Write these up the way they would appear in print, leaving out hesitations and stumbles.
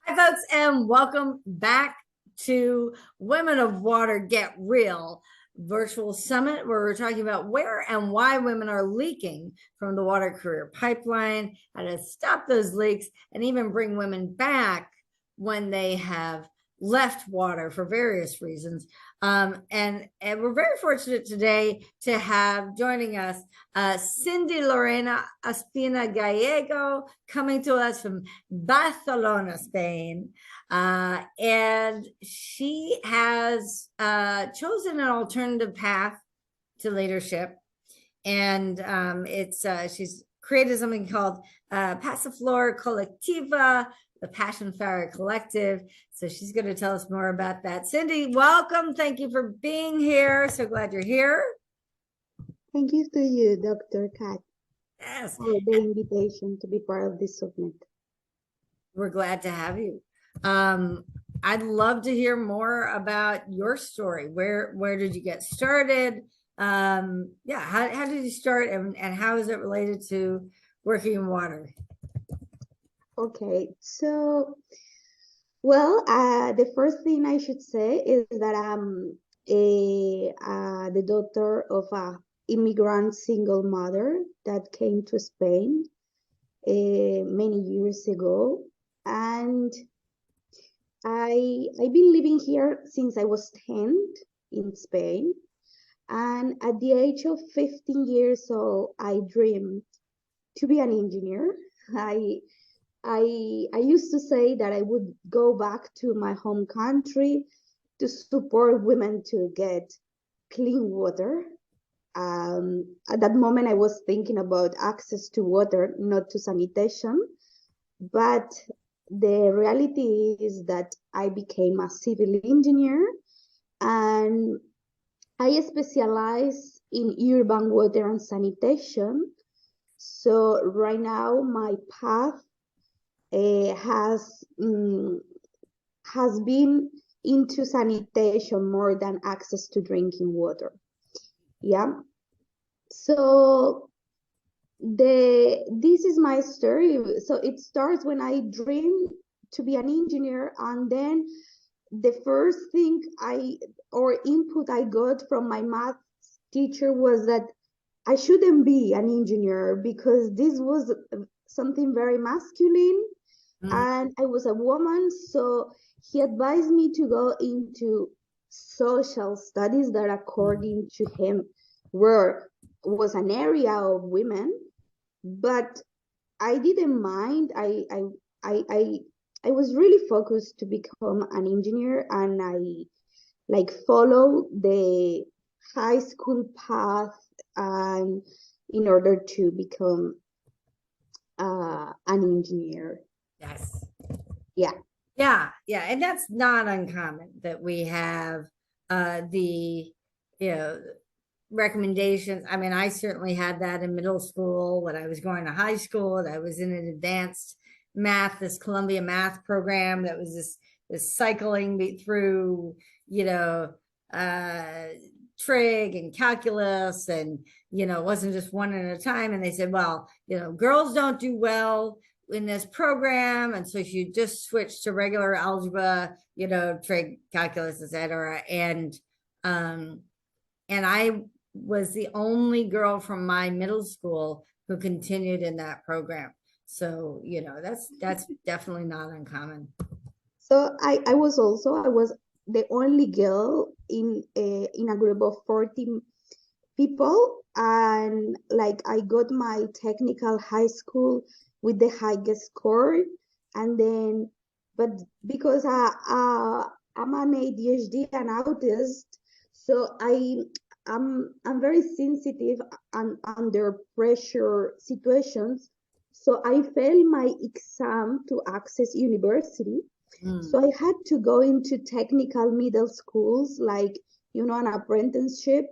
Hi, folks, and welcome back to Women of Water Get Real virtual summit, where we're talking about where and why women are leaking from the water career pipeline, how to stop those leaks, and even bring women back when they have left water for various reasons. And we're very fortunate today to have joining us Cindy Lorena Ospina Gallego, coming to us from Barcelona, Spain. And she has chosen an alternative path to leadership. And she's created something called Passiflora Collectiva, the Passion Fire Collective. So she's going to tell us more about that. Cindy, welcome. Thank you for being here. So glad you're here. Thank you to you, DrCat, Yes. for the invitation to be part of this summit. We're glad to have you. I'd love to hear more about your story. Where did you get started? Yeah, how did you start, and how is it related to working in water? Okay, so, well, the first thing I should say is that I'm the daughter of a immigrant single mother that came to Spain many years ago, and I've been living here since I was 10 in Spain. And at the age of 15 years old, I dreamed to be an engineer. I I used to say that I would go back to my home country to support women to get clean water. At that moment, I was thinking about access to water, not to sanitation. But the reality is that I became a civil engineer, and I specialize in urban water and sanitation. So right now, my path has been into sanitation more than access to drinking water. Yeah. So this is my story. So it starts when I dreamed to be an engineer, and then the first thing or input I got from my math teacher was that I shouldn't be an engineer because this was something very masculine, and I was a woman. So he advised me to go into social studies that, according to him, was an area of women. But I didn't mind. I was really focused to become an engineer, and I follow the high school path, and in order to become an engineer. Yes. Yeah. Yeah, and that's not uncommon that we have the recommendations. I mean, I certainly had that in middle school when I was going to high school, and I was in an advanced math, this Columbia math program that was this cycling through, trig and calculus, and it wasn't just one at a time. And they said, well, girls don't do well in this program, and so you just switch to regular algebra, trig, calculus, etc. And I was the only girl from my middle school who continued in that program. So that's definitely not uncommon. So I was the only girl in a group of 40 people, and I got my technical high school with the highest score, and then but because I'm an ADHD and autist, so I'm very sensitive under pressure situations. So I failed my exam to access university. So I had to go into technical middle schools, an apprenticeship.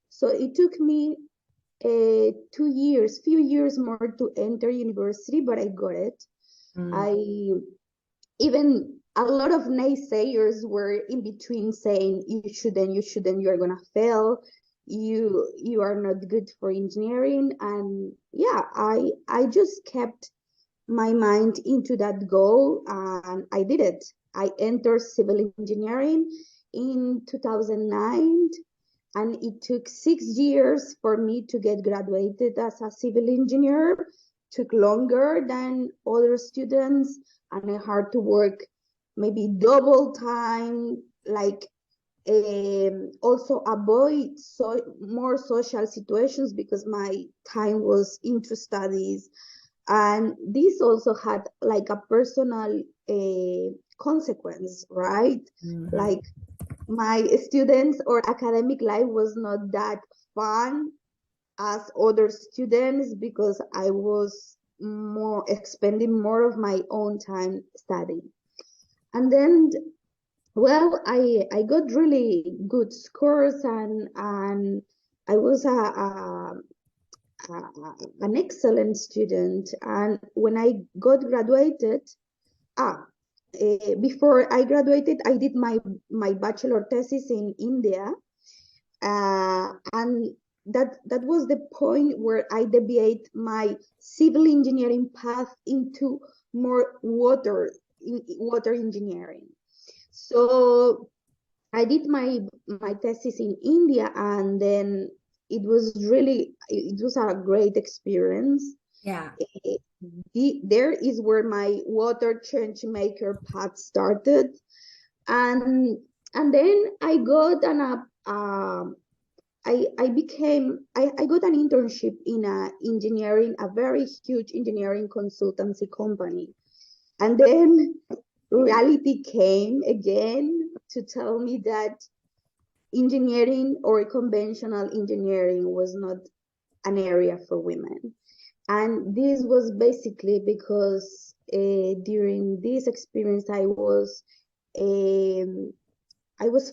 So it took me 2 years, few years more to enter university, but I got it. Even a lot of naysayers were in between saying, you shouldn't, you're gonna fail, you are not good for engineering. And yeah, I just kept my mind into that goal, and I did it. I entered civil engineering in 2009, and it took 6 years for me to get graduated as a civil engineer. Took longer than other students, and I had to work maybe double time, like also avoid more social situations because my time was into studies. And this also had like a personal consequence, right? Mhm. Like my students or academic life was not that fun as other students because I was more expending more of my own time studying. And then, well, I got really good scores, and I was an excellent student. And when I got graduated, before I graduated, I did my bachelor thesis in India, and that was the point where I deviate my civil engineering path into more water engineering. So I did my thesis in India, and then it was a great experience. Yeah. There is where my water change maker path started, and then I got I got an internship in a very huge engineering consultancy company, and then reality came again to tell me that engineering or conventional engineering was not an area for women. And this was basically because during this experience I was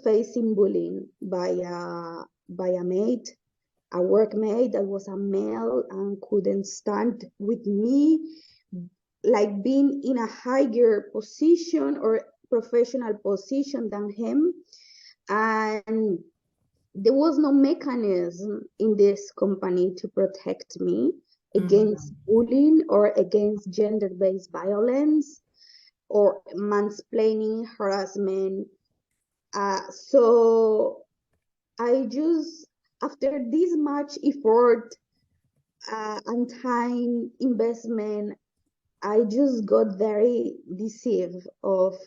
facing bullying by a mate, a workmate that was a male and couldn't stand with me, like being in a higher position or professional position than him. And there was no mechanism in this company to protect me against bullying or against gender-based violence or mansplaining, harassment. So I just, after this much effort and time investment, I just got very deceived of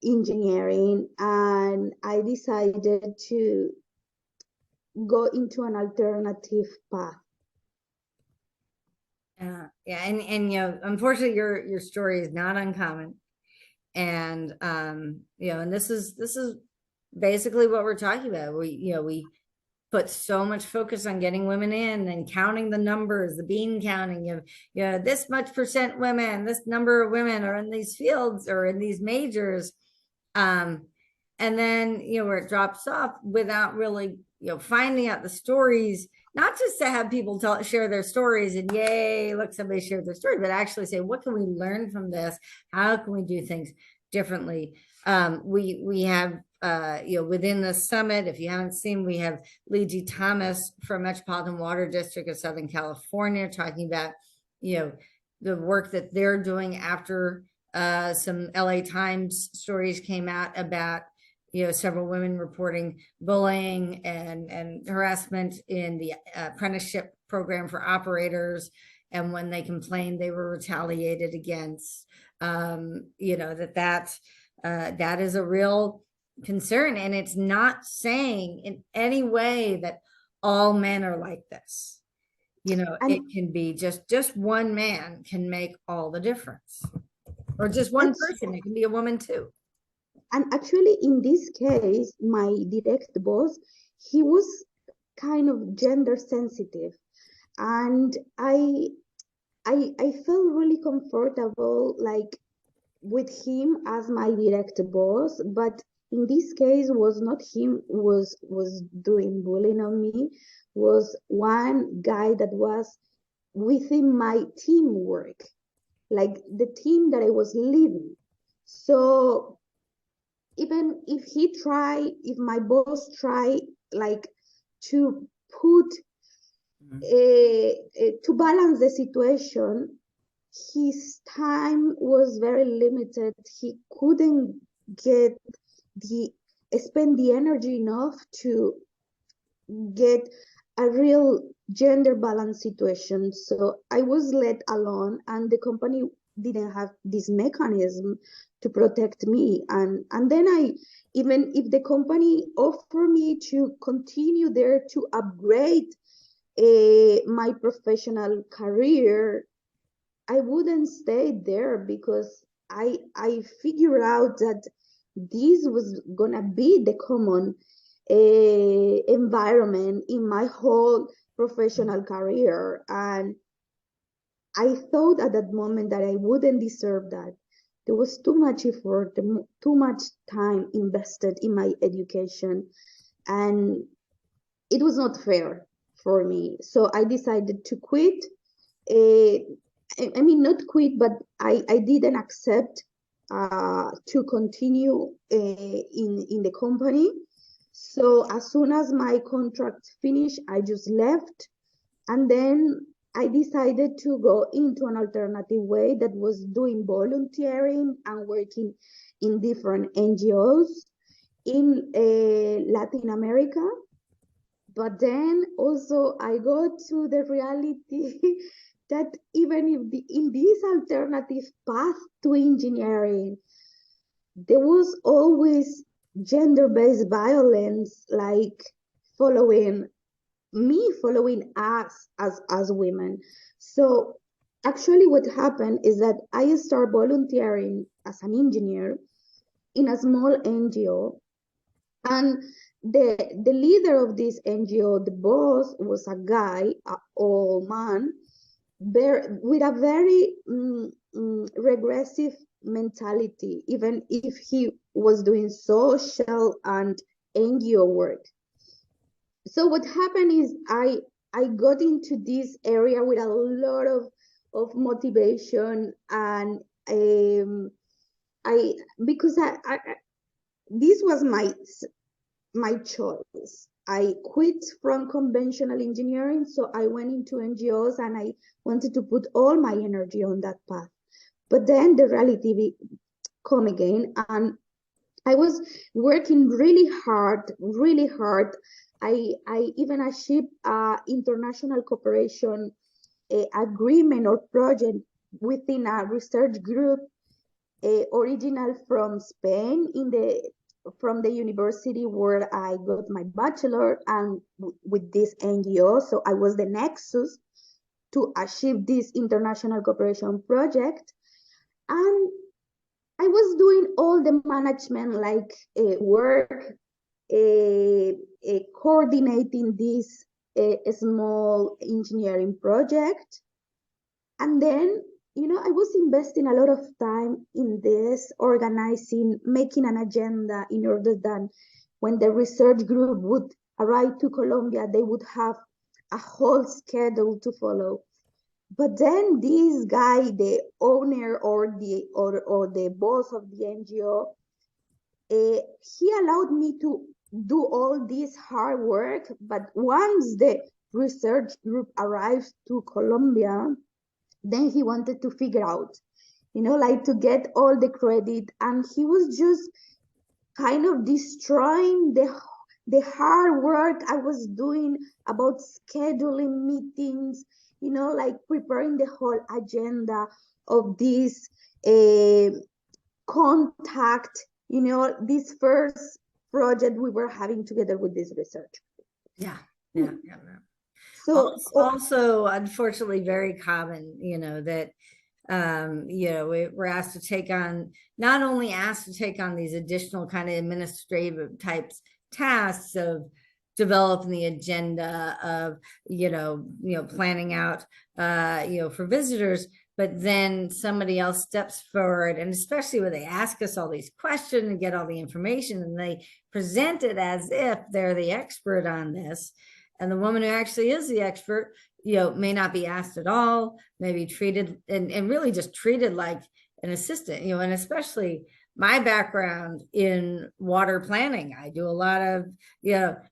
engineering, and I decided to go into an alternative path. Yeah, and unfortunately, your story is not uncommon, and and this is basically what we're talking about. We put so much focus on getting women in and counting the numbers, the bean counting of this much percent women, this number of women are in these fields or in these majors, and then where it drops off without really finding out the stories, not just to have people share their stories and yay, look, somebody shared their story, but actually say, what can we learn from this? How can we do things differently? We have within the summit, if you haven't seen, we have Lee G. Thomas from Metropolitan Water District of Southern California talking about the work that they're doing after some LA Times stories came out about several women reporting bullying and harassment in the apprenticeship program for operators, and when they complained they were retaliated against. That is a real concern, and it's not saying in any way that all men are like this. It can be just one man can make all the difference, or just one person. It can be a woman too. And actually, in this case, my direct boss, he was kind of gender sensitive, and I felt really comfortable, like, with him as my direct boss. But in this case, was not him was doing bullying on me. Was one guy that was within my teamwork, like the team that I was leading. So even if my boss tried, like, to put to balance the situation, his time was very limited. He couldn't get the spend the energy enough to get a real gender balance situation. So I was let alone, and the company didn't have this mechanism to protect me. And then I, even if the company offered me to continue there to upgrade my professional career, I wouldn't stay there because I figured out that this was gonna be the common environment in my whole professional career, and I thought at that moment that I wouldn't deserve that. There was too much effort, too much time invested in my education, and it was not fair for me. So I decided to quit. Uh, I mean, not quit, but I didn't accept to continue in the company. So as soon as my contract finished, I just left. And then I decided to go into an alternative way that was doing volunteering and working in different NGOs in Latin America. But then also I got to the reality that even if in this alternative path to engineering, there was always gender-based violence, like following following us as women. So actually what happened is that I started volunteering as an engineer in a small NGO, and the leader of this NGO, the boss, was a guy, an old man, with a very regressive mentality, even if he was doing social and NGO work. So what happened is I got into this area with a lot of motivation, and I because I this was my choice. I quit from conventional engineering, so I went into NGOs and I wanted to put all my energy on that path. But then the reality come again, and I was working really hard, really hard. I even achieved international cooperation agreement or project within a research group original from Spain from the university where I got my bachelor, and with this NGO. So I was the nexus to achieve this international cooperation project. And I was doing all the management like work, coordinating this small engineering project. And then, I was investing a lot of time in this, organizing, making an agenda in order that when the research group would arrive to Colombia, they would have a whole schedule to follow. But then this guy, the owner or the boss of the NGO, he allowed me to do all this hard work. But once the research group arrived to Colombia, then he wanted to figure out, like to get all the credit. And he was just kind of destroying the hard work I was doing about scheduling meetings, like preparing the whole agenda of this contact, this first project we were having together with this research. Yeah, yeah, yeah. So it's also unfortunately very common, that we're asked to take on, not only asked to take on these additional kind of administrative types tasks of developing the agenda of, planning out, for visitors, but then somebody else steps forward, and especially when they ask us all these questions and get all the information and they present it as if they're the expert on this. And the woman who actually is the expert, may not be asked at all, maybe treated and really just treated like an assistant, and especially my background in water planning. I do a lot of,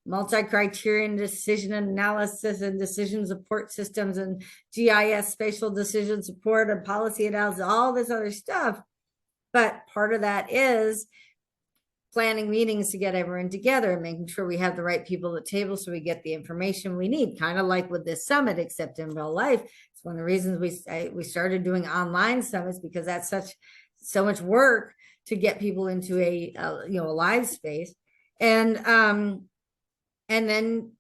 multi-criterion decision analysis and decision support systems and GIS spatial decision support and policy analysis, all this other stuff. But part of that is planning meetings to get everyone together and making sure we have the right people at the table so we get the information we need, kind of like with this summit, except in real life. It's one of the reasons we started doing online summits, because that's so much work to get people into a live space. And then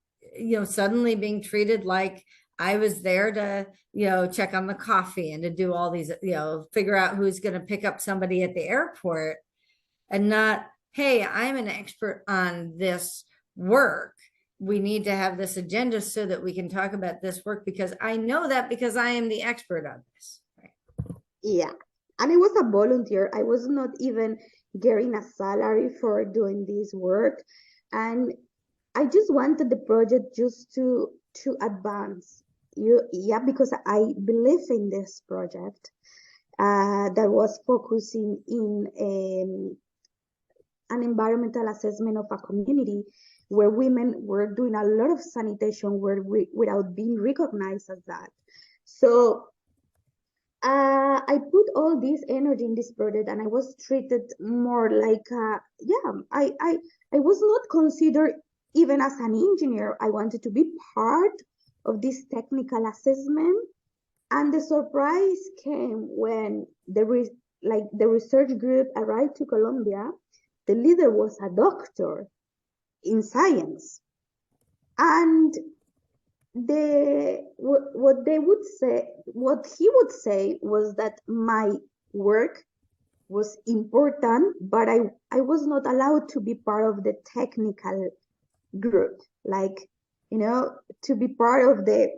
suddenly being treated like I was there to check on the coffee and to do all these, figure out who's going to pick up somebody at the airport, and not, hey, I'm an expert on this work. We need to have this agenda so that we can talk about this work because I know that because I am the expert on this. Right? Yeah. And I was a volunteer. I was not even getting a salary for doing this work. And I just wanted the project just to advance. Because I believe in this project that was focusing in an environmental assessment of a community where women were doing a lot of sanitation without being recognized as that. So I put all this energy in this project, and I was treated more like, I was not considered even as an engineer. I wanted to be part of this technical assessment. And the surprise came when the research group arrived to Colombia. The leader was a doctor in science. And what he would say was that my work was important, but I was not allowed to be part of the technical group, to be part of the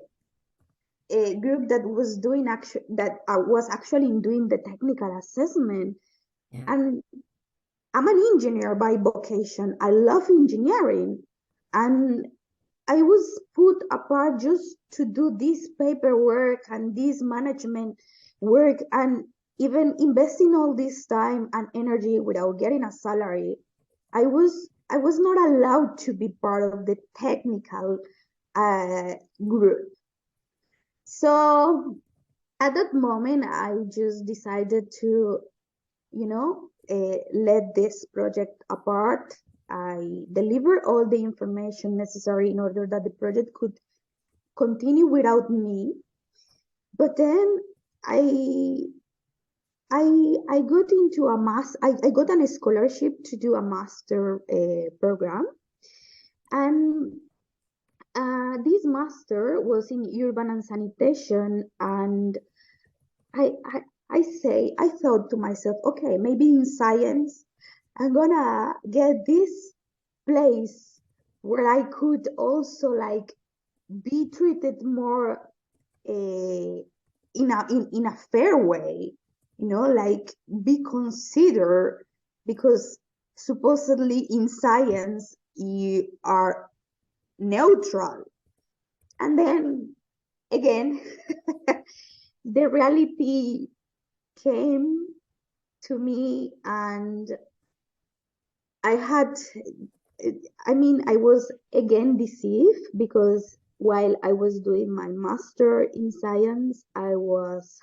group that was actually doing the technical assessment. Yeah. And I'm an engineer by vocation. I love engineering, and I was put apart just to do this paperwork and this management work, and even investing all this time and energy without getting a salary. I was not allowed to be part of the technical group. So at that moment, I just decided to, let this project apart. I delivered all the information necessary in order that the project could continue without me. But then I got into I got a scholarship to do a master program, and this master was in urban and sanitation. And I thought to myself, okay, maybe in science I'm gonna get this place where I could also be treated more in a fair way, be considered, because supposedly in science you are neutral. And then again, the reality came to me, and I was again deceived, because while I was doing my master in science, I was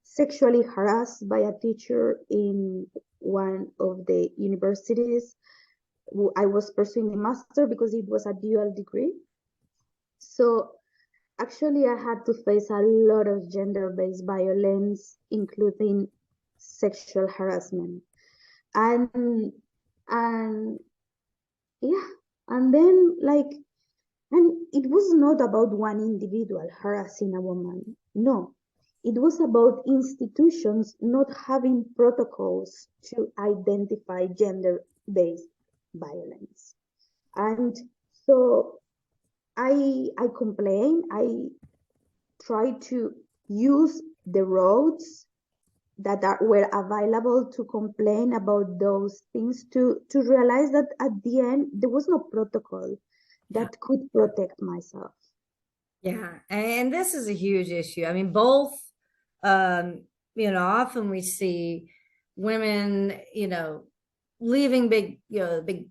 sexually harassed by a teacher in one of the universities. I was pursuing a master because it was a dual degree. So actually, I had to face a lot of gender-based violence, including sexual harassment. And yeah, and then and it was not about one individual harassing a woman. No, it was about institutions not having protocols to identify gender-based violence. And so I complained. I tried to use the roads that were available to complain about those things, to realize that at the end there was no protocol that could protect myself. Yeah, and this is a huge issue. I mean, both, often we see women, leaving big, big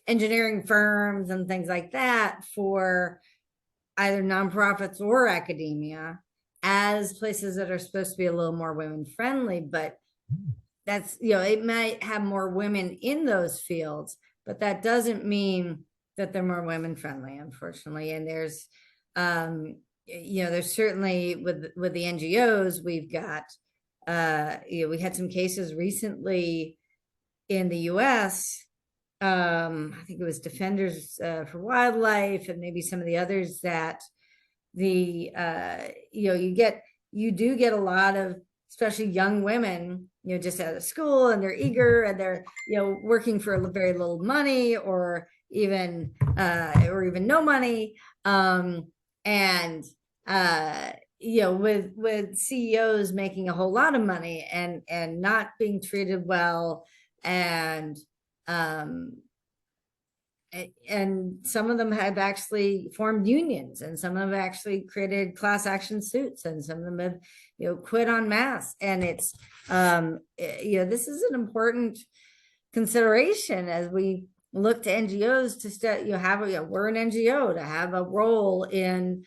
engineering firms and things like that for either nonprofits or academia as places that are supposed to be a little more women friendly. But that's, it might have more women in those fields, but that doesn't mean that they're more women friendly, unfortunately. And there's, there's certainly with the NGOs, we've got, we had some cases recently in the US. I think it was Defenders for Wildlife and maybe some of the others that you do get a lot of, especially young women, just out of school, and they're eager and they're, working for very little money or even no money. With CEOs making a whole lot of money and not being treated well, and some of them have actually formed unions, and some of them have actually created class action suits, and some of them have, quit en masse. And it's, this is an important consideration as we look to NGOs to we're an NGO to have a role in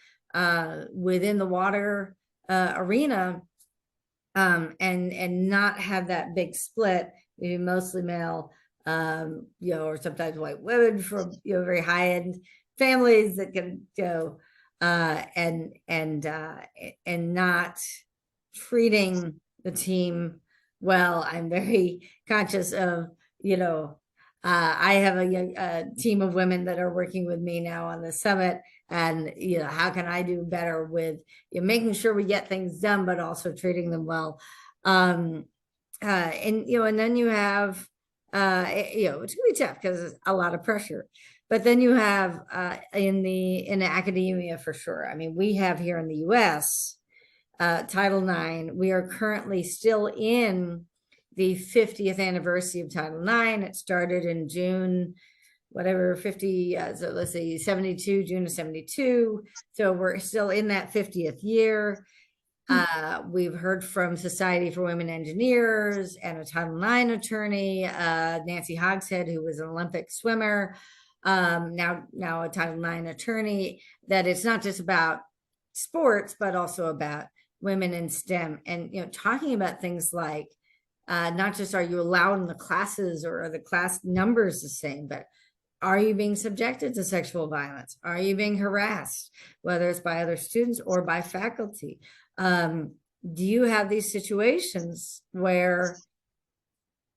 within the water arena, and not have that big split, mostly male, or sometimes white women from, very high end families that can, and not treating the team well. I'm very conscious of, I have a team of women that are working with me now on the summit, and how can I do better with making sure we get things done, but also treating them well. And then you have, it's gonna be tough because there's a lot of pressure. But then you have in academia, for sure. I mean, we have here in the US, Title IX. We are currently still in the 50th anniversary of Title IX. It started in June, whatever, 50, so let's say 72, June of 72. So we're still in that 50th year. We've heard from Society for Women Engineers and a Title IX attorney, Nancy Hogshead, who was an Olympic swimmer, now a Title IX attorney, that it's not just about sports, but also about women in STEM. And, talking about things like, not just are you allowed in the classes or are the class numbers the same, but are you being subjected to sexual violence? Are you being harassed, whether it's by other students or by faculty? Do you have these situations where,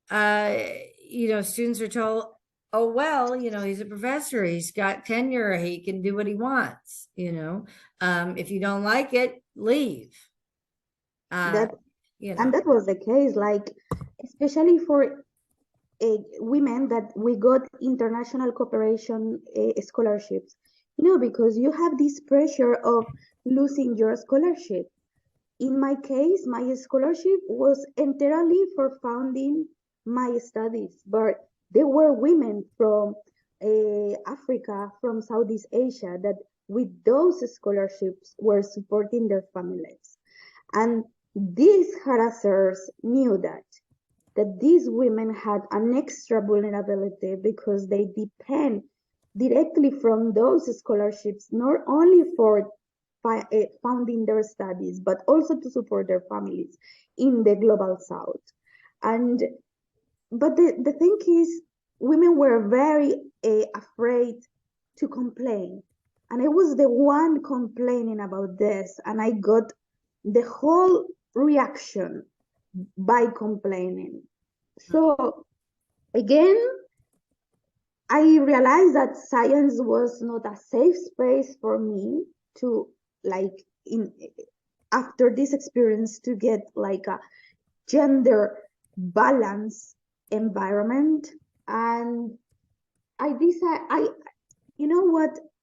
students are told, oh, well, he's a professor, he's got tenure, he can do what he wants, if you don't like it, leave. And that was the case, like, especially for women that we got international cooperation scholarships, because you have this pressure of losing your scholarship. In my case, my scholarship was entirely for funding my studies, but there were women from Africa, from Southeast Asia, that with those scholarships were supporting their families. And these harassers knew that these women had an extra vulnerability because they depend directly from those scholarships, not only for funding their studies, but also to support their families in the global south. But the thing is, women were very afraid to complain. And I was the one complaining about this, and I got the whole reaction by complaining. So again, I realized that science was not a safe space for me to, like, after this experience, to get like a gender balance environment. And I decided,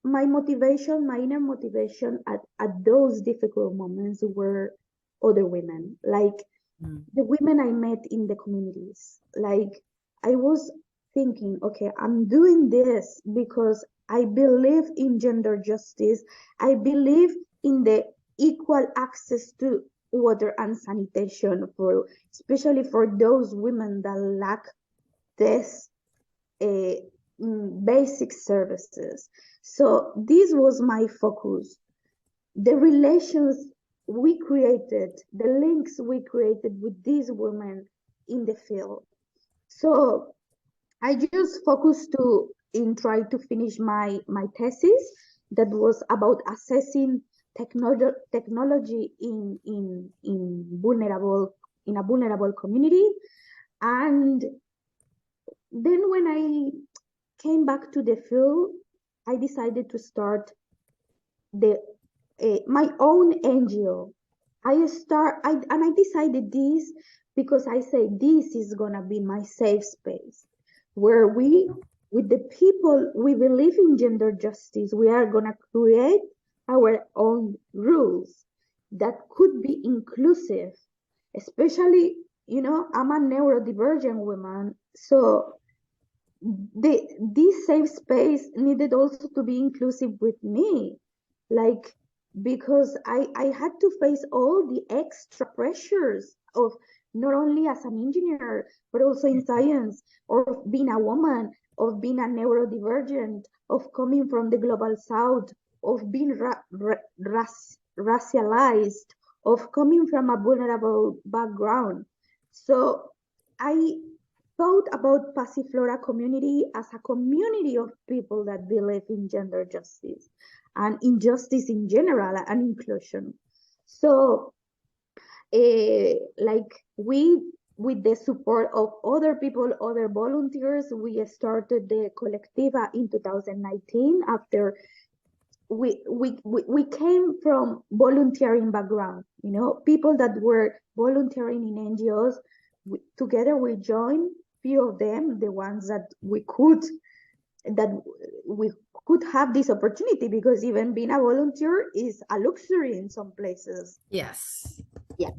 my motivation, my inner motivation at those difficult moments were other women, like the women I met in the communities. Like, I was thinking, okay, I'm doing this because I believe in gender justice. I believe in the equal access to water and sanitation for, especially for those women that lack this basic services. So this was my focus. The relations we created, the links we created with these women in the field. So I just focused in trying to finish my thesis that was about assessing technology in a vulnerable community. And then when I came back to the field, I decided to start my own NGO. And I decided this because I say this is gonna be my safe space, where with the people we believe in gender justice, we are gonna create our own rules that could be inclusive, especially, I'm a neurodivergent woman, so this safe space needed also to be inclusive with me, like, because I had to face all the extra pressures of not only as an engineer but also in science, or being a woman, of being a neurodivergent, of coming from the global south, of being racialized, of coming from a vulnerable background. So I thought about Passiflora community as a community of people that believe in gender justice and injustice in general and inclusion. So, like with the support of other people, other volunteers, we started the Colectiva in 2019 after we came from volunteering background, people that were volunteering in NGOs. Together we joined few of them, the ones that we could have this opportunity, because even being a volunteer is a luxury in some places. Yes. Yeah.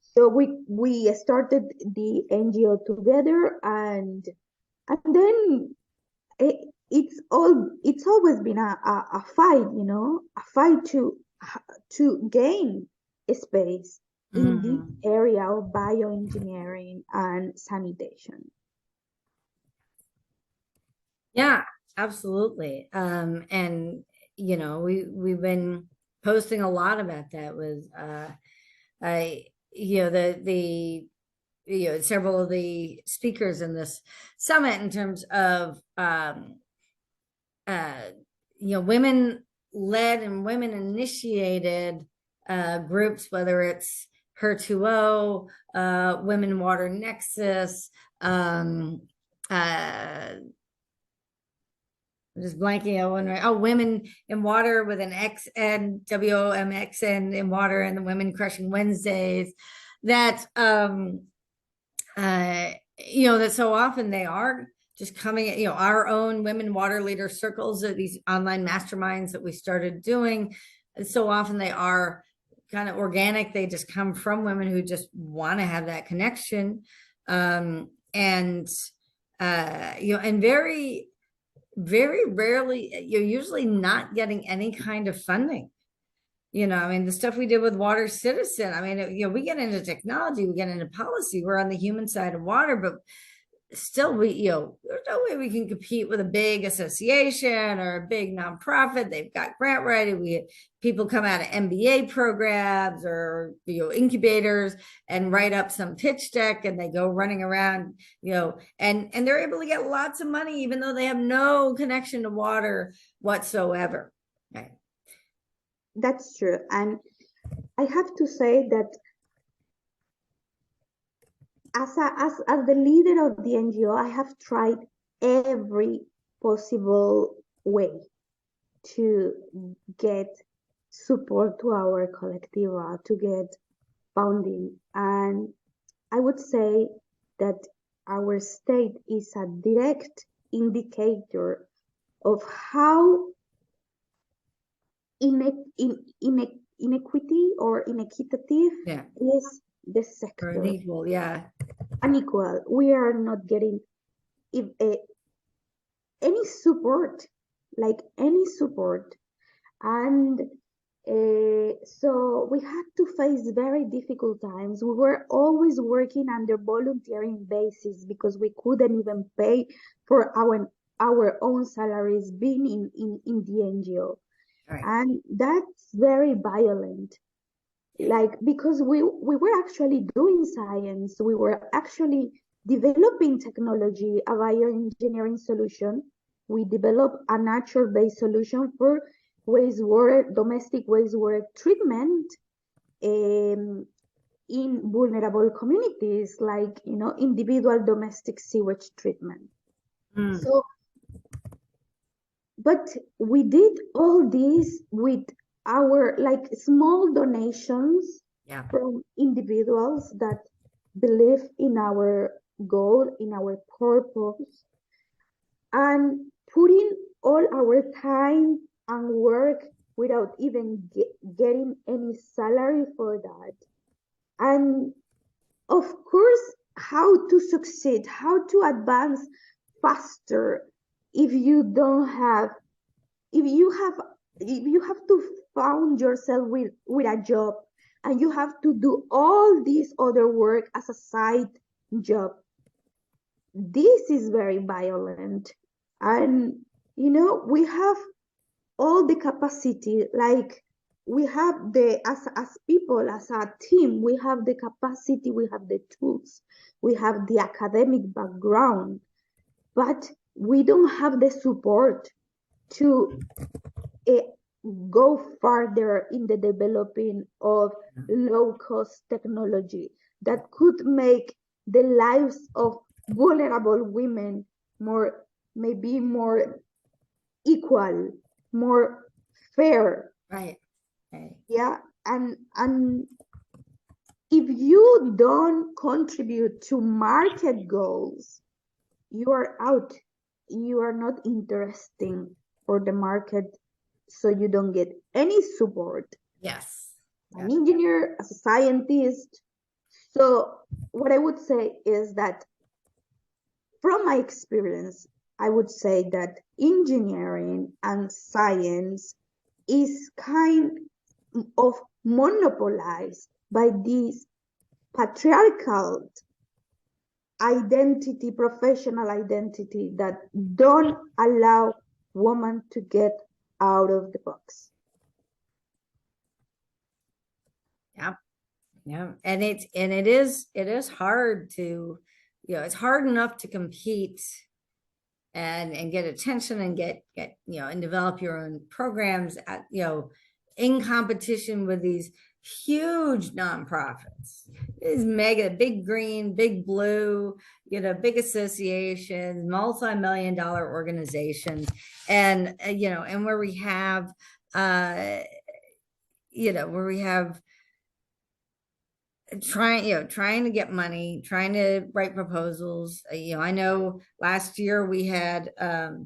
So we started the NGO together, and then it's always been a fight, a fight to gain a space in this area of bioengineering and sanitation. Yeah, absolutely. And we've been posting a lot about that with several of the speakers in this summit in terms of women led and women initiated groups, whether it's Her2O, Women Water Nexus, I'm just blanking out one right. Oh, Women in Water with an X and WOMXN in water, and the Women Crushing Wednesdays. That that so often they are just coming, our own women water leader circles, these online masterminds that we started doing. And so often they are kind of organic. They just come from women who just want to have that connection. And very, very rarely, you're usually not getting any kind of funding. The stuff we did with Water Citizen, we get into technology, we get into policy, we're on the human side of water, but still there's no way we can compete with a big association or a big nonprofit. They've got grant writing. People come out of MBA programs or incubators and write up some pitch deck, and they go running around, and they're able to get lots of money even though they have no connection to water whatsoever. Right. That's true. And I have to say that as the leader of the NGO, I have tried every possible way to get support to our Colectiva, to get funding. And I would say that our state is a direct indicator of how inequity or inequitative is the sector. Or unequal, yeah. Unequal. We are not getting any support, like any support. And so we had to face very difficult times. We were always working under volunteering basis because we couldn't even pay for our own salaries being in the NGO. Right. And that's very violent. Like, because we were actually doing science, we were actually developing technology, a bioengineering solution. We developed a natural-based solution for domestic wastewater treatment in vulnerable communities, like, individual domestic sewage treatment. So, but we did all this with our like small donations from individuals that believe in our goal, in our purpose, and putting all our time and work without even getting any salary for that. And of course, how to succeed, how to advance faster if you have to found yourself with a job and you have to do all this other work as a side job. This is very violent. And we have all the capacity, like we have as people, as a team, we have the capacity, we have the tools, we have the academic background, but we don't have the support to go further in the developing of low-cost technology that could make the lives of vulnerable women maybe more equal, more fair. Right. Yeah, and if you don't contribute to market goals, you are out. You are not interesting for the market, so you don't get any support. Yes. An engineer, as a scientist. So what I would say is that from my experience, I would say that engineering and science is kind of monopolized by this patriarchal identity, professional identity that don't allow women to get out of the box. Yeah. And it is hard to, it's hard enough to compete and get attention and get and develop your own programs at, in competition with these huge nonprofits, these mega, big green, big blue, big associations, multi-million-dollar organizations, and and where we have trying to get money, trying to write proposals. I know last year we had or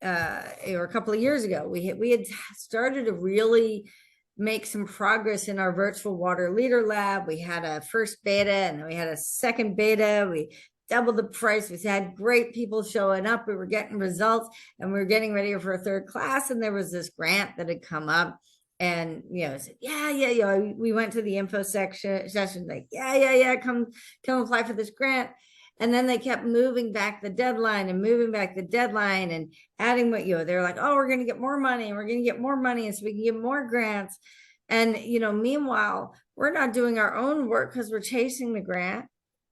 a couple of years ago we had started to really make some progress in our virtual water leader lab. We had a first beta and then we had a second beta. We doubled the price. We had great people showing up. We were getting results, and we were getting ready for a third class, and there was this grant that had come up. And said, we went to the info session, like, come apply for this grant. And then they kept moving back the deadline and adding what they're like, oh, we're going to get more money, and so we can get more grants. And meanwhile, we're not doing our own work because we're chasing the grant.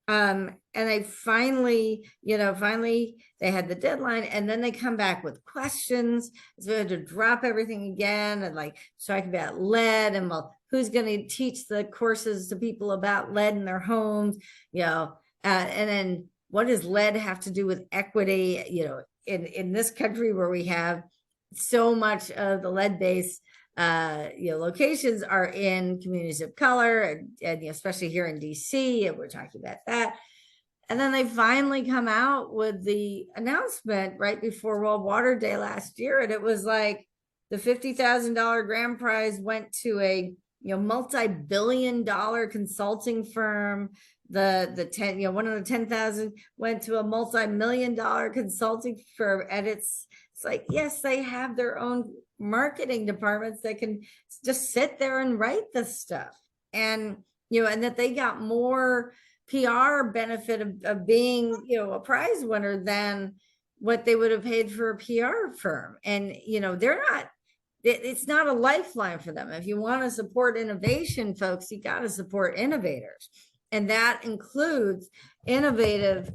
And they finally they had the deadline, and then they come back with questions. So we had to drop everything again and like talk about lead, and well, who's going to teach the courses to people about lead in their homes, and then what does lead have to do with equity, in this country where we have so much of the lead-based locations are in communities of color, and especially here in DC, and we're talking about that. And then they finally come out with the announcement right before World Water Day last year, and it was like the $50,000 grand prize went to a multi-billion-dollar consulting firm. The 10 one of the 10,000 went to a multi-million-dollar consulting firm, and it's like, yes, they have their own marketing departments that can just sit there and write this stuff. And, and that they got more PR benefit of being, a prize winner than what they would have paid for a PR firm. And, it's not a lifeline for them. If you want to support innovation, folks, you got to support innovators. And that includes innovative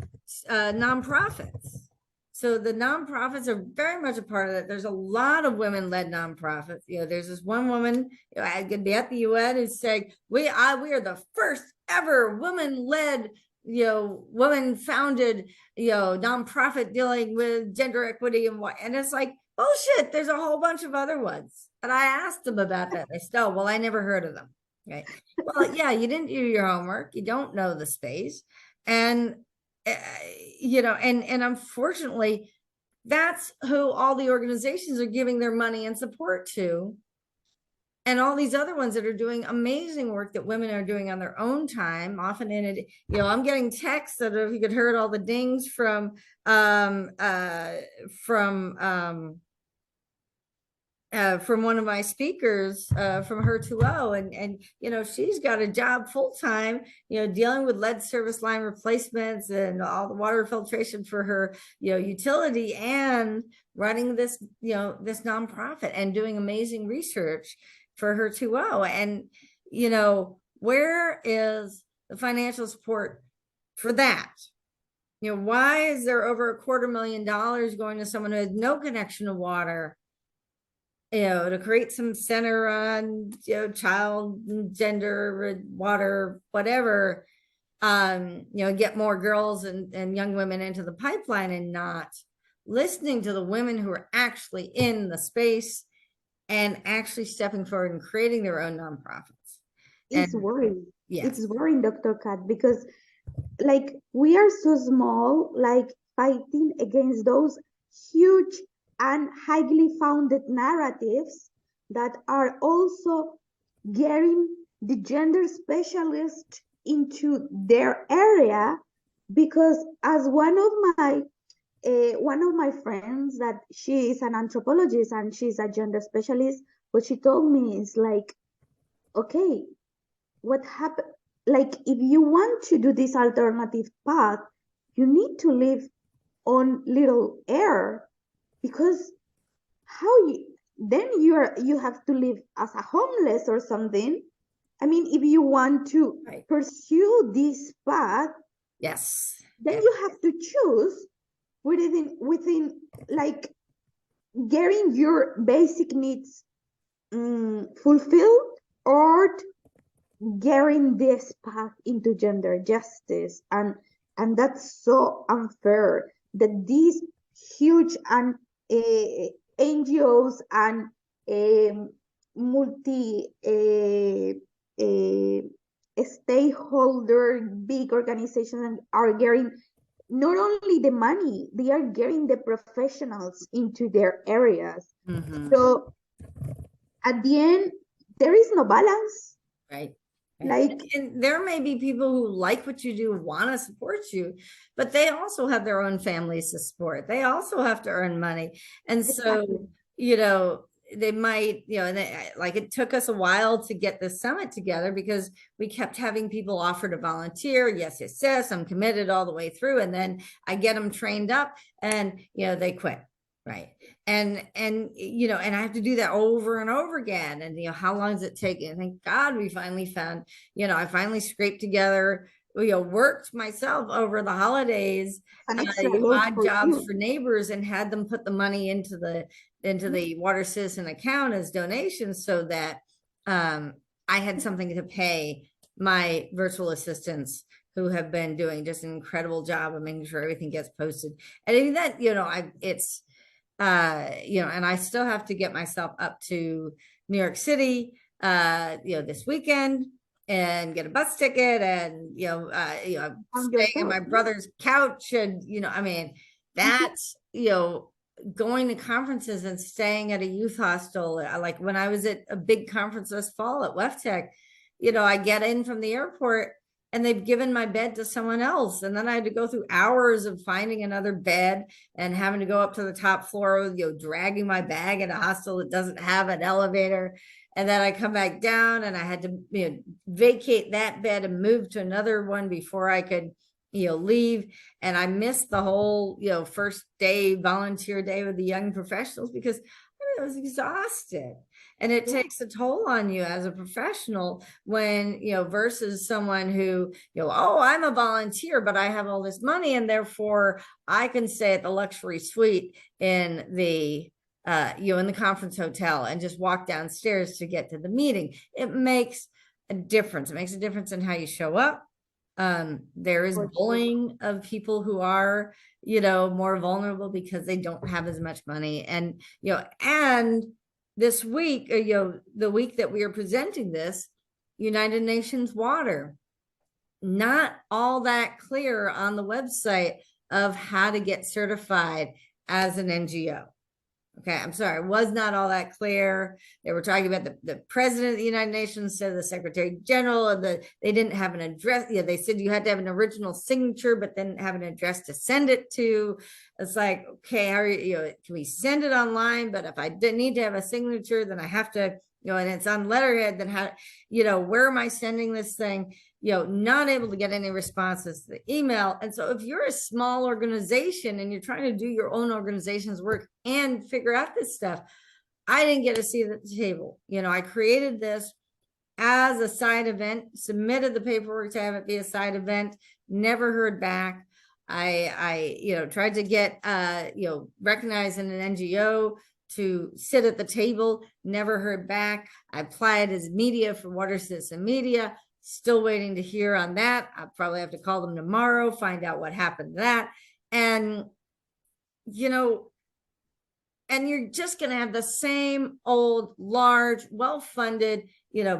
nonprofits. So the nonprofits are very much a part of that. There's a lot of women-led nonprofits. There's this one woman at the UN who's saying, we are the first ever woman-led, woman-founded, nonprofit dealing with gender equity and it's like, bullshit. There's a whole bunch of other ones. And I asked them about that. They said, well, I never heard of them. Right. Well, yeah, you didn't do your homework. You don't know the space. And and unfortunately, that's who all the organizations are giving their money and support to. And all these other ones that are doing amazing work that women are doing on their own time, often in it, I'm getting texts that if you could heard all the dings from one of my speakers from her 2.0 and she's got a job full-time dealing with lead service line replacements and all the water filtration for her utility and running this this nonprofit and doing amazing research for her 2.0 and where is the financial support for that? Why is there over $250,000 going to someone who has no connection to water to create some center on, child, gender, water, whatever, get more girls and young women into the pipeline and not listening to the women who are actually in the space and actually stepping forward and creating their own nonprofits. It's worrying. Yes. It's worrying, DrCat, because like we are so small, like fighting against those huge and highly founded narratives that are also getting the gender specialist into their area. Because as one of my friends, that she is an anthropologist and she's a gender specialist, what she told me is like, okay, what happened? Like, if you want to do this alternative path, you need to live on little air, because you have to live as a homeless or something. I mean, if you want to pursue this path, yes, then you have to choose within like getting your basic needs fulfilled, or getting this path into gender justice. And that's so unfair that these huge and NGOs and multi stakeholder big organizations are getting not only the money, they are getting the professionals into their areas. Mm-hmm. So at the end, there is no balance. Right. Like, and there may be people who like what you do, want to support you, but they also have their own families to support. They also have to earn money. And so, they might, like it took us a while to get this summit together because we kept having people offer to volunteer. Yes, I'm committed all the way through. And then I get them trained up and, they quit. Right. And I have to do that over and over again. And, how long does it take? And thank God we finally found, I finally scraped together, worked myself over the holidays, odd jobs for neighbors and had them put the money into the Water Citizen account as donations so that I had something to pay my virtual assistants who have been doing just an incredible job of making sure everything gets posted. And I mean that, and I still have to get myself up to New York City, this weekend and get a bus ticket and, staying in my brother's couch and, that's, going to conferences and staying at a youth hostel. Like when I was at a big conference this fall at WEFTEC, I get in from the airport and they've given my bed to someone else. And then I had to go through hours of finding another bed and having to go up to the top floor, dragging my bag in a hostel that doesn't have an elevator. And then I come back down and I had to vacate that bed and move to another one before I could leave. And I missed the whole first day, volunteer day with the young professionals because I was exhausted. And it takes a toll on you as a professional when, versus someone who, oh, I'm a volunteer, but I have all this money and therefore I can stay at the luxury suite in the in the conference hotel and just walk downstairs to get to the meeting. It makes a difference. It makes a difference in how you show up. There is bullying of people who are, more vulnerable because they don't have as much money. And, and this week, the week that we are presenting this, United Nations water, not all that clear on the website of how to get certified as an NGO. Okay, I'm sorry, it was not all that clear. They were talking about the president of the United Nations, so the secretary general, and they didn't have an address. Yeah, they said you had to have an original signature, but then have an address to send it to. It's like, okay, how are you, can we send it online? But if I didn't need to have a signature, then I have to, and it's on letterhead, then how, where am I sending this thing? Not able to get any responses to the email. And so if you're a small organization and you're trying to do your own organization's work and figure out this stuff, I didn't get a seat at the table. I created this as a side event, submitted the paperwork to have it be a side event, never heard back. I tried to get, recognized in an NGO to sit at the table, never heard back. I applied as media for Water Citizen Media. Still waiting to hear on that. I'll probably have to call them tomorrow, find out what happened to that. And, and you're just going to have the same old, large, well-funded,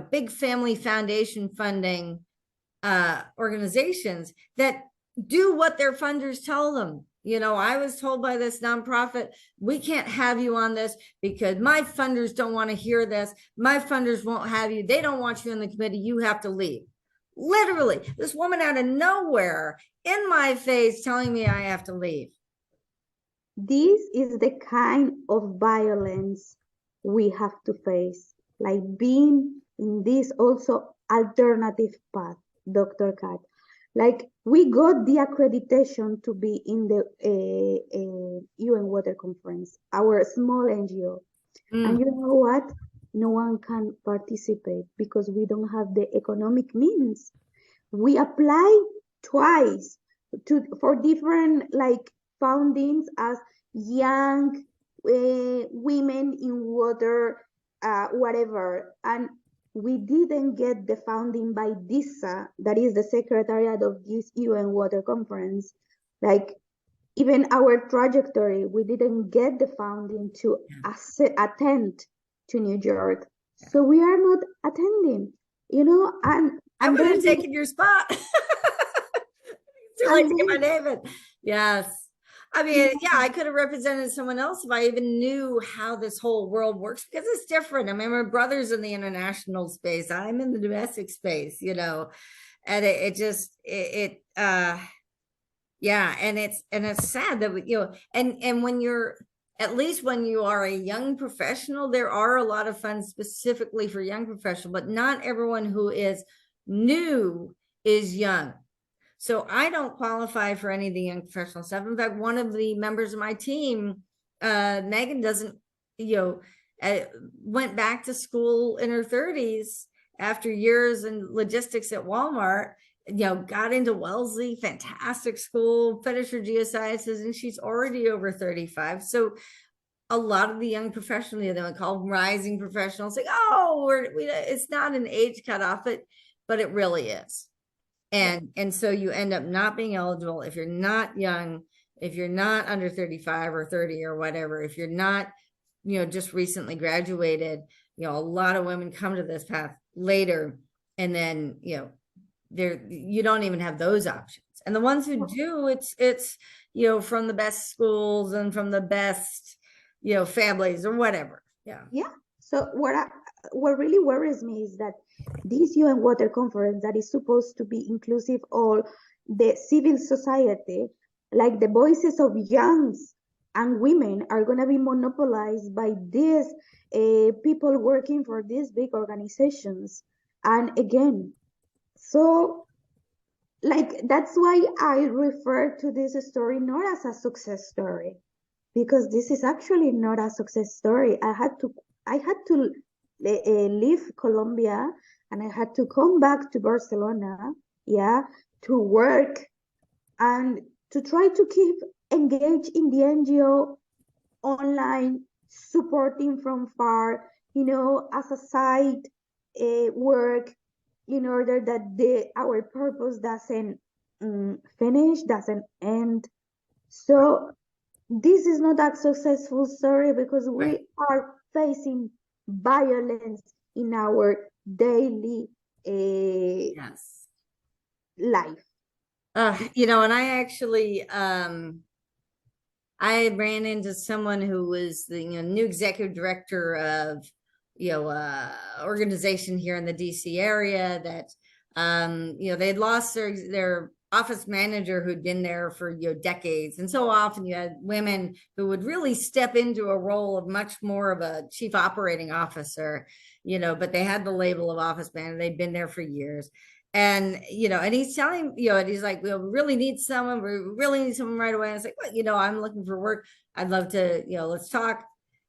big family foundation funding organizations that do what their funders tell them. I was told by this nonprofit, we can't have you on this because my funders don't want to hear this. My funders won't have you. They don't want you in the committee. You have to leave. Literally, this woman out of nowhere in my face telling me I have to leave. This is the kind of violence we have to face, like being in this also alternative path, DrCat. Like we got the accreditation to be in the UN Water Conference, our small NGO. And you know what? No one can participate because we don't have the economic means. We apply twice for different foundings as young women in water, whatever. And we didn't get the funding by DISA, that is the secretariat of this UN Water Conference. Like even our trajectory, we didn't get the funding to attend to New York. So we are not attending, and I would have taken your spot. Too late to get my name in. Yes. I mean, yeah, I could have represented someone else if I even knew how this whole world works because it's different. I mean, my brother's in the international space. I'm in the domestic space, and yeah, and it's sad that and when you're, at least when you are a young professional, there are a lot of funds specifically for young professionals, but not everyone who is new is young. So I don't qualify for any of the young professional stuff. In fact, one of the members of my team, Megan, doesn't, went back to school in her 30s after years in logistics at Walmart, got into Wellesley, fantastic school, finished her geosciences, and she's already over 35. So a lot of the young professionals, they would call them rising professionals, like, oh, it's not an age cutoff, but it really is. And so you end up not being eligible if you're not young, if you're not under 35 or 30 or whatever, if you're not, just recently graduated, a lot of women come to this path later, and then, you don't even have those options. And the ones who do, it's from the best schools and from the best, families or whatever. Yeah. So what really worries me is that this UN Water Conference that is supposed to be inclusive all the civil society, like the voices of youngs and women are going to be monopolized by these people working for these big organizations. And again, so like that's why I refer to this story not as a success story, because this is actually not a success story. I had to leave Colombia and I had to come back to Barcelona, yeah, to work and to try to keep engaged in the NGO online, supporting from far, as a side work in order that our purpose doesn't finish, doesn't end. So this is not a successful story because Right. we are facing violence in our daily Yes. life. And I actually, I ran into someone who was the new executive director of organization here in the DC area that they'd lost their office manager who'd been there for decades, and so often you had women who would really step into a role of much more of a chief operating officer, but they had the label of office manager. They'd been there for years. And he's telling, and he's like, we really need someone. We really need someone right away. And I was like, well, I'm looking for work. I'd love to, let's talk.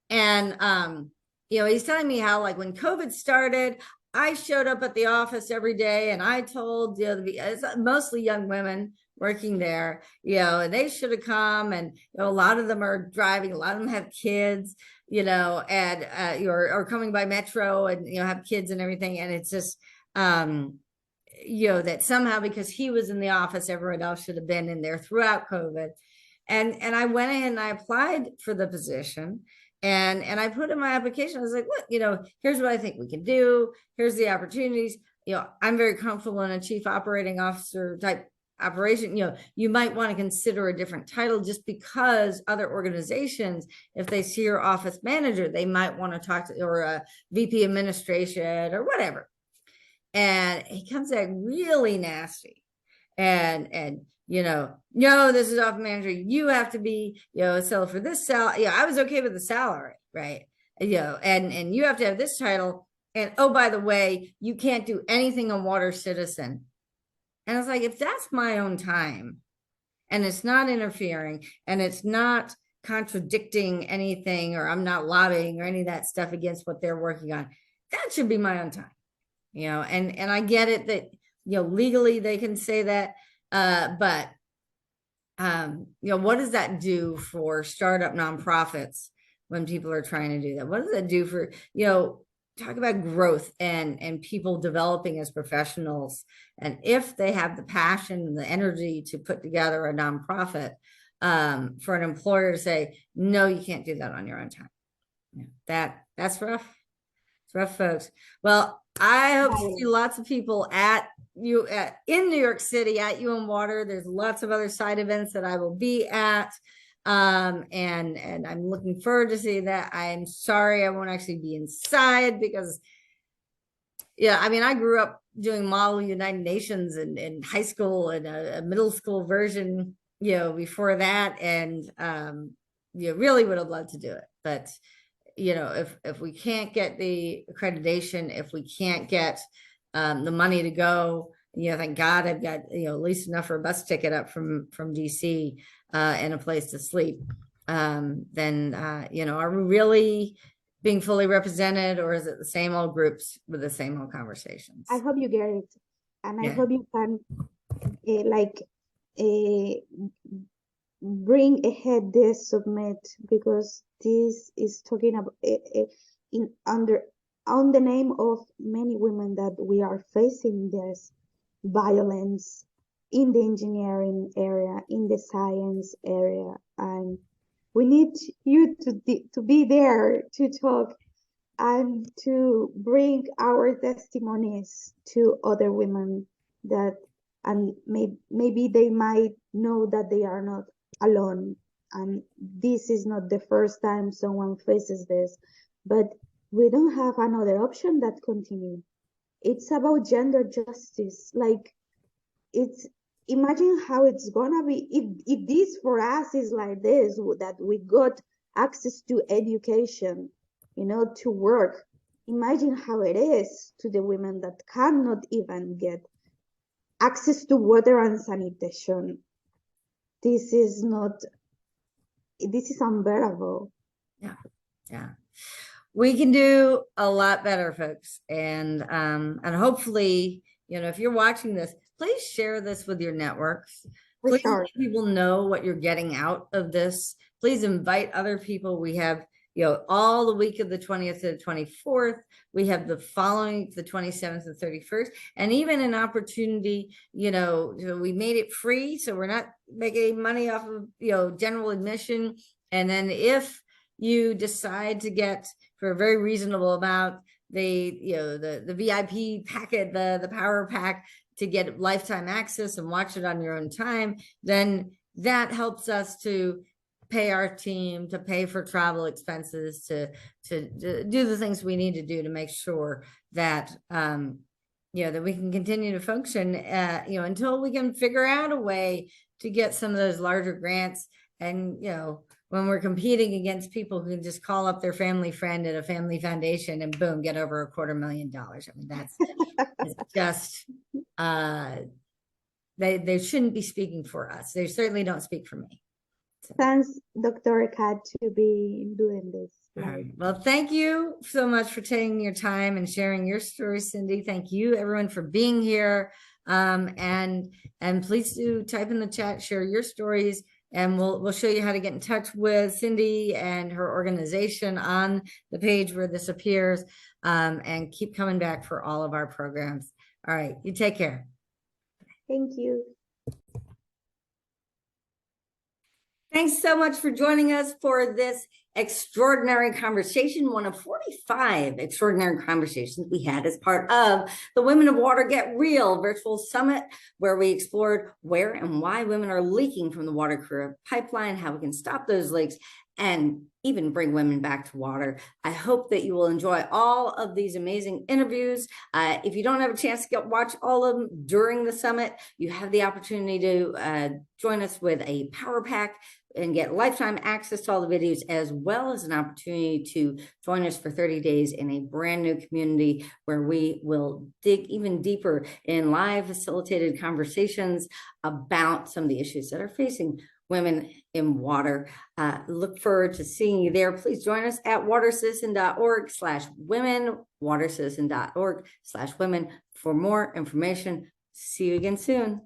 And, he's telling me how, like, when COVID started, I showed up at the office every day and I told, it's mostly young women working there, and they should have come. And, a lot of them are driving, a lot of them have kids, and, or coming by metro and, have kids and everything. And it's just, that somehow because he was in the office, everyone else should have been in there throughout COVID. And I went in and I applied for the position, and I put in my application. I was like, look, here's what I think we can do. Here's the opportunities. I'm very comfortable in a chief operating officer type operation. You might want to consider a different title just because other organizations, if they see your office manager, they might want to talk to, or a VP administration or whatever. And he comes back really nasty and no, this is office manager, you have to be sell for this salary. I was okay with the salary, right? And you have to have this title, and oh, by the way, you can't do anything on Water Citizen. And I was like, if that's my own time and it's not interfering and it's not contradicting anything, or I'm not lobbying or any of that stuff against what they're working on, that should be my own time. And I get it that, legally they can say that, but, what does that do for startup nonprofits when people are trying to do that? What does that do for, talk about growth and people developing as professionals? And if they have the passion and the energy to put together a nonprofit, for an employer to say, no, you can't do that on your own time. That's rough. It's rough, folks. Well, I hope to see lots of people in New York City at UN Water. There's lots of other side events that I will be at. And I'm looking forward to see that. I'm sorry I won't actually be inside because, I grew up doing Model United Nations in high school and a middle school version, before that. And, really would have loved to do it. But if we can't get the accreditation, if we can't get the money to go, thank God I've got at least enough for a bus ticket up from DC and a place to sleep. Then are we really being fully represented, or is it the same old groups with the same old conversations? I hope you get it, and I hope you can bring ahead this submit, because this is talking about on the name of many women that we are facing this violence in the engineering area, in the science area, and we need you to be there to talk and to bring our testimonies to other women that, and maybe they might know that they are not alone, and this is not the first time someone faces this, but we don't have another option that continue. It's about gender justice. Like, it's, imagine how it's gonna be if this for us is like this, that we got access to education, to work. Imagine how it is to the women that cannot even get access to water and sanitation. This is not, this is unbearable. Yeah. Yeah. We can do a lot better, folks. And hopefully, if you're watching this, please share this with your networks. For Please sure. let people know what you're getting out of this. Please invite other people. We have, all the week of the 20th to the 24th. We have the following, the 27th and 31st, and even an opportunity, we made it free. So we're not making money off of, general admission. And then if you decide to get, for a very reasonable amount, the VIP packet, the power pack, to get lifetime access and watch it on your own time, then that helps us to pay our team, to pay for travel expenses, to do the things we need to do to make sure that that we can continue to function until we can figure out a way to get some of those larger grants. And when we're competing against people who can just call up their family friend at a family foundation and boom, get over $250,000. I mean, that's it's just, they shouldn't be speaking for us. They certainly don't speak for me. So. Thanks, DrCat, to be doing this. All right. Well, thank you so much for taking your time and sharing your story, Cindy. Thank you, everyone, for being here. And please do type in the chat, share your stories. And we'll show you how to get in touch with Cindy and her organization on the page where this appears, and keep coming back for all of our programs. All right, you take care. Thank you. Thanks so much for joining us for this extraordinary conversation, one of 45 extraordinary conversations we had as part of the Women of Water Get Real virtual summit, where we explored where and why women are leaking from the water career pipeline, how we can stop those leaks, and even bring women back to water. I hope that you will enjoy all of these amazing interviews. If you don't have a chance to watch all of them during the summit, you have the opportunity to join us with a power pack and get lifetime access to all the videos, as well as an opportunity to join us for 30 days in a brand new community where we will dig even deeper in live facilitated conversations about some of the issues that are facing women in water. Look forward to seeing you there. Please join us at watercitizen.org/women, watercitizen.org/women for more information. See you again soon.